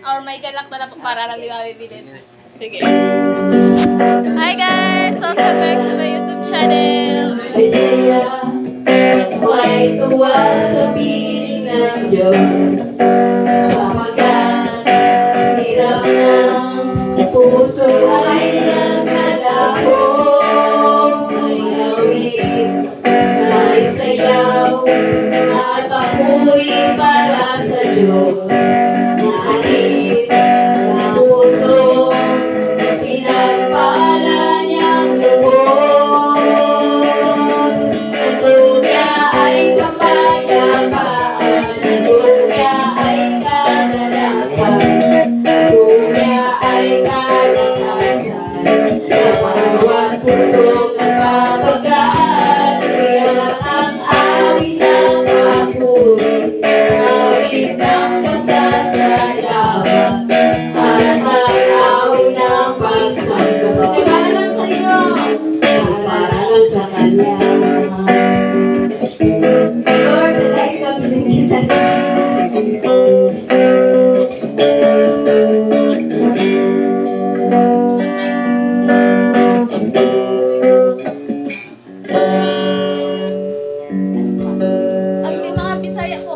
Or may galak na lang para lang di mabibilin. Sige. Hi guys! Welcome back to my YouTube channel. May tuwa sa piling ng Diyos, sapagkat hirap ng puso ay nagkalaho. May awit, may sayaw, at papuri para sa Diyos. Nangit na puso, pinagpala niyang lubos. Ang dunya ay kapayapaan, ang dunya ay kagalakan, ang dunya ay kalakasan. Sa bawat pusong nagpapagaan, kaya ang awit ng papuri, awit ng pasasalamat, at ang awit ng pagsamba. Ibaran kayo, para sa Kanya. Lord, ay pag-sing kita. Ay, may mga Bisaya po.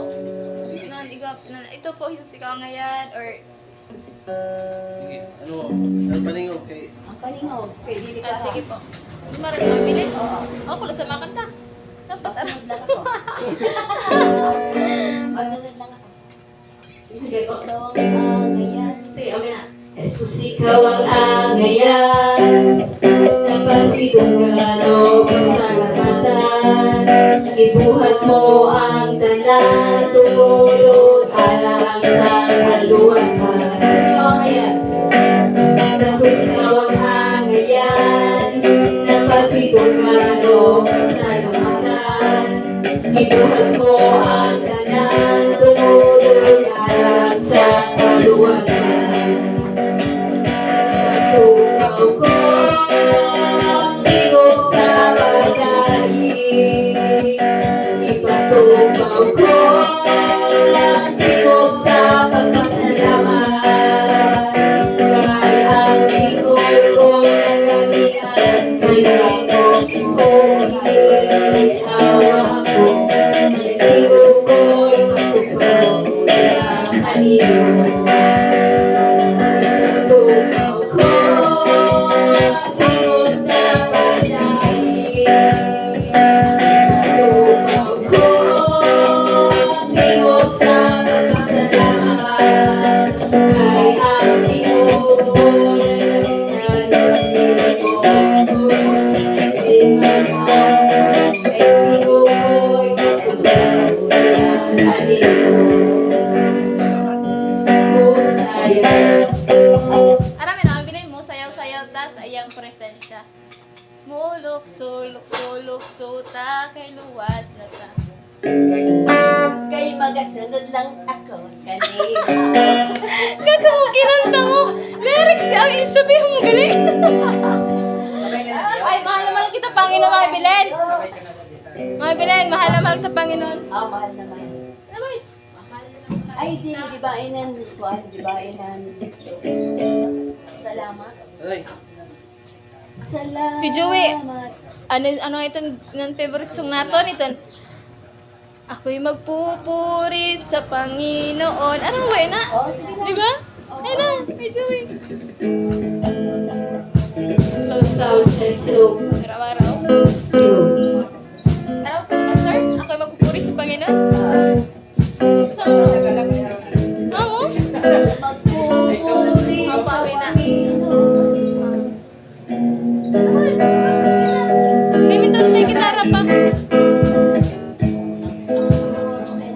Ito po yung sigaw ngayon or Sige, ano paningaw kay... Ang palingog, pwede di ka. sige po. Hindi marunong mabili. Oo. Ako lang sa makanta. Dapat Masunod lang ako. Masunod lang ako. Sige po. Isip ang ayan. Sige, amin na. Jesus, ikaw ang angayan, napasigang gano pasalamatan. Ibuhat mo ang tanan, tumulot alang sa kaluwasan. Jesus, ikaw ang angayan, napasigang gano pasalamatan. Ibuhat mo ang tanan, tumulot alang sa kaluwasan. Patukaw ko, tigo sa pagdaig. Ipatukaw ko, tigo sa pagpasalamat. Dahil ang tingol ko nagamitan, Panginoon ko inihawa ko. Ang tingol ko ipatukaw na kanino. Arami na, bilhin mo, sayaw-sayaw, tas ayang presensya. Mulukso, ta, kay luwas na ta. Kay magasunod lang ako kanina. Kasi mo kinanta mo, lyrics ka, ang isabihin mo galing. Ay, mahal na mahal kita, Panginoon, mga bilhin. Mga bilhin, mahal na mahal kita, Panginoon. Mahal naman. Ano boys? Ay, di bainan. Di bainan. Salamat. Ay, Salamat. Si Joey, ano ito ng favorite song natin? Ito, ako'y magpupuri sa Panginoon. Ano ba na? Oh, sige na. Di ba? Ay na, kay Joey. Low sound, check, hello. Araw-araw. Ano po, Pastor? Ako'y magpupuri sa Panginoon? So, oo. Magpupuri sa Panginoon. May mitos, may gitara pa.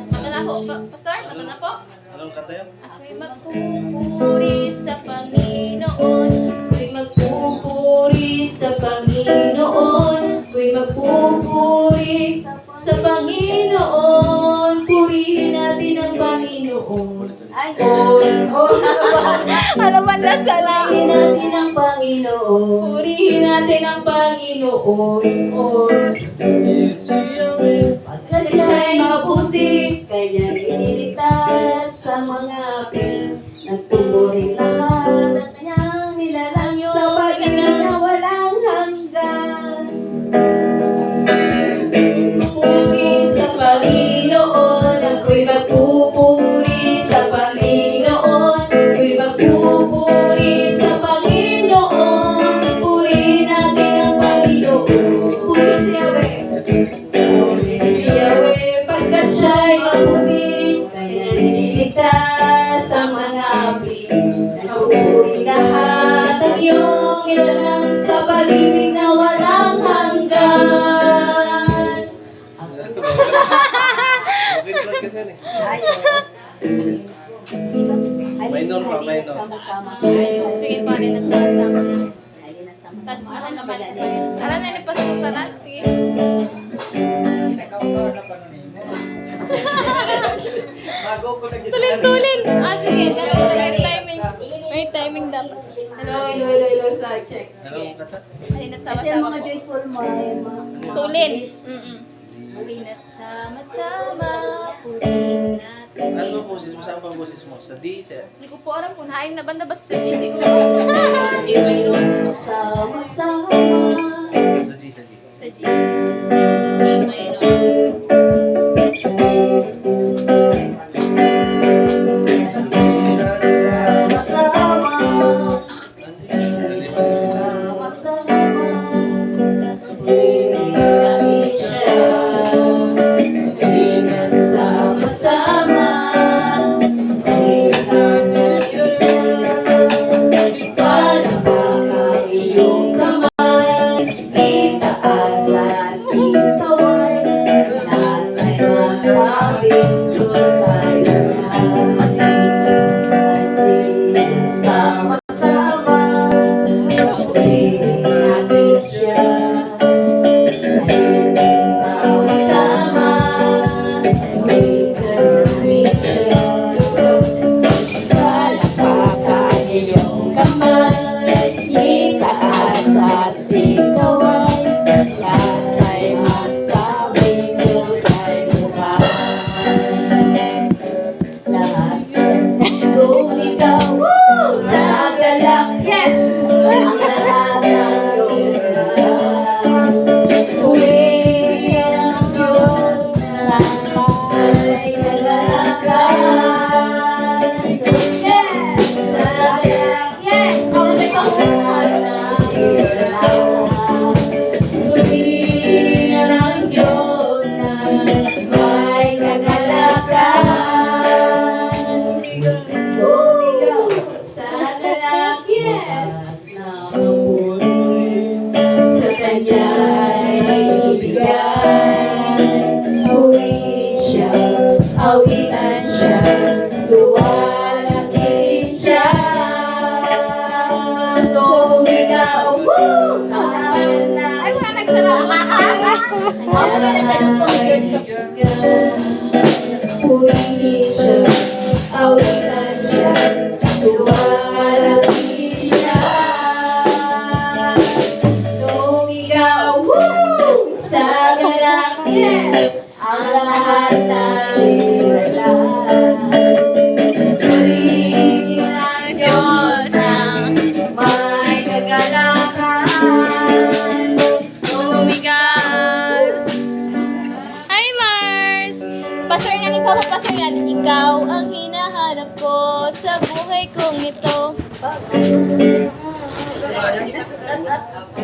Mata na ako, Pastor? Mata na po? anong kanta yun? Ako'y magpupuri sa Panginoon. Ako'y magpupuri sa Panginoon. Ako'y magpupuri sa Panginoon. Purihin natin ang Panginoon. Ay, Alam mo na sana. purihin natin ang Panginoon. Purihin natin ang Panginoon. Si Yahweh. Pagkat siya'y mabuti, kanyang iniligtas sa mga api. Nagtuloy lahat ang kanyang nilalang sa pagiging na walang hanggan. Puri sa Panginoon. Ako'y magpupuri sa Panginoon. Ako'y magpupuri sa Panginoon. Purihin natin ang Panginoon. Puri si Yahweh. Puri si Yahweh. Pagkat siya'y mabuti, kanyang nililigtas ang mga api. Napupuri lahat ang iyong nilalang sa pag-ibig na walang hanggan. Okay naman kasi yan eh. Minor pa, minor. Sama-sama. Sige po, alin at sama-sama. Ayun at sama-sama. Tapos ano naman, alam na ni Pastor na. Sige. Tulin-tulin. Sige. Dapat may timing. May timing dapat. Hello sa check. Anong kanta? Alin at Kasi sama-sama ang mga po. joyful mo ay mga Tulin. bilis. Alin at sama-sama. Purihin natin. Ano ang boses mo? Saan ba ang boses mo? Sa D? Sa... Hindi ko po alam kung hain na banda ba sa G siguro. Sama-sama. Sa G, sa G. Sa G. Sama-sama. Ano Sama-sama. Purihin siya. Ingat sama-sama. Purihin natin siya. na mapunoy sa kanya'y ibigay. Awitin siya, awitan siya, luwalhati siya. Sumigaw, woo! Ay, wala nagsara. Purihin siya, awitan siya, luwalhati siya. Sumigaw, woo! Sa ganang yes, ang lahat ng nilalang. Purihin ang Diyos ang may kagalakan. Sumigas. Hi, Mars! Pasernal, ikaw ang pasernal. Ikaw ang hinahanap ko sa buhay kong ito.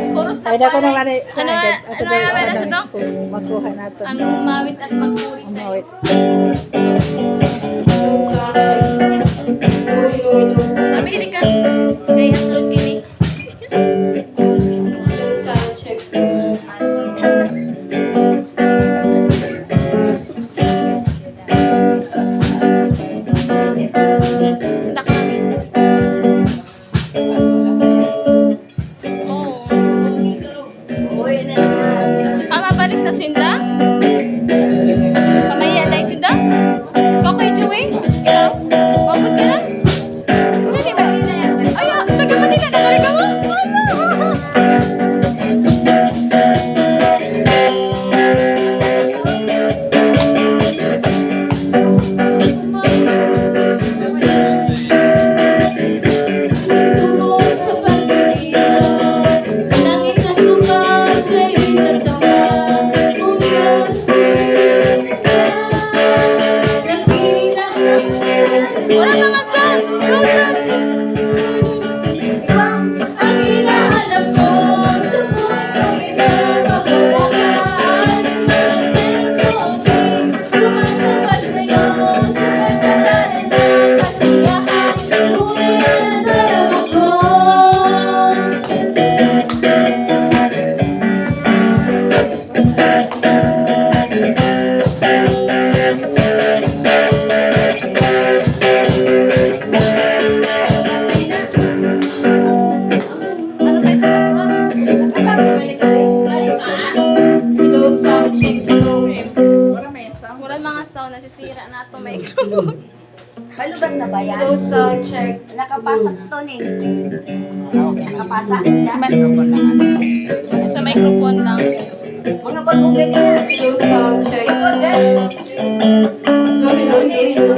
Chorus na Ay, dako pala. naman eh. Ano nga pala sa to? Magkuha nato. Ang umawit at magpuri sa'yo. Umawit. Kami kini ka. Kay upload kini. Sound check. Punta kami. Oh. Uy na. Mabalik na sinda? Pamaya dahil sinda? Ikaw kay Joey? Ikaw? Mabot ka na? Hindi ba? Ay, nagkamati ka. Nagkamati ka mo? Tungkol sa pag-ibig, nangit at tukas sa isa sama. O Diyos, purihin ka. Nakilang ako. Wala mga sound! Go sound! Ang hinahanap ko sa buhay ko, pinapagalakaan. Ang ko, sumasabat sa'yo, sa kasalanan ng kasiyahan. Tunay na darama ko. Ano ba ito? Hello, sound check. Hello. Wala mga sound. Nasisira na ito microphone. Malubat na ba yan? Hello, sound check. Nakapasak to ni. Nakapasak siya. Sa microphone lang. Mga bagugay ka na. Hello, sound check. Ikaw gan. Hello, hello, hello.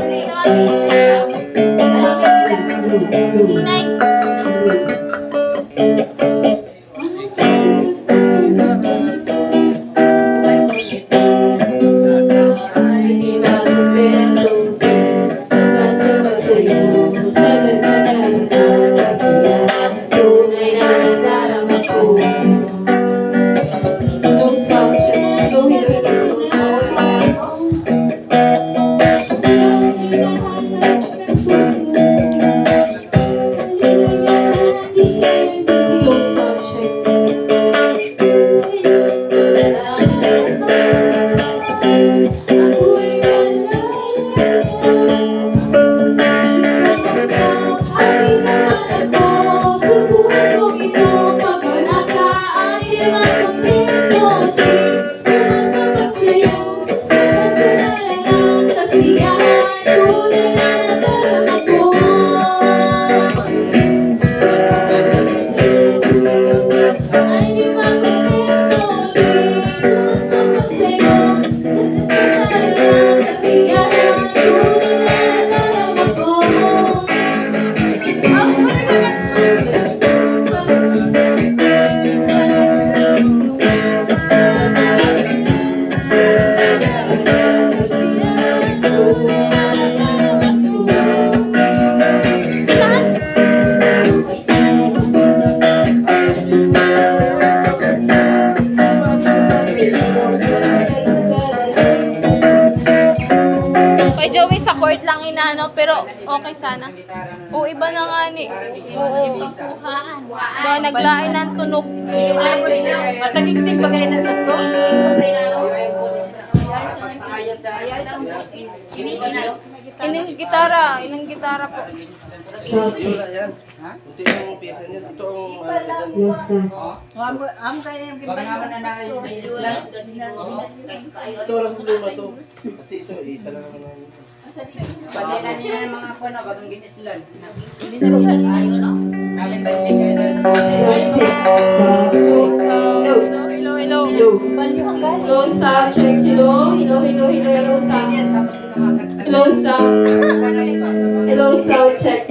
Ano sa nila? Hinay. Ay, di makontento. Sumasama sa'yo. Sagasagaran ng kasiyahan. Tunay na nadarama ko. Hello, sound check. Hello, hello, hello. Hello, sound check. Ako'y Taas. keyboard lang inano, pero okay sana. O, iba na nga ni. Oo. Ba, naglain ng tunog. Matagigtig bagay na sa to. Inang gitara po. Wala yan. Ito yung pyesa niya. Ito ang ito walang problema to. Kasi ito, isa lang naman. Pagkailan niya ng mga po na bagong ginislan. Hello, hello. Hello, sa check. Hello, sa. Hello, sa. Hello, sa check.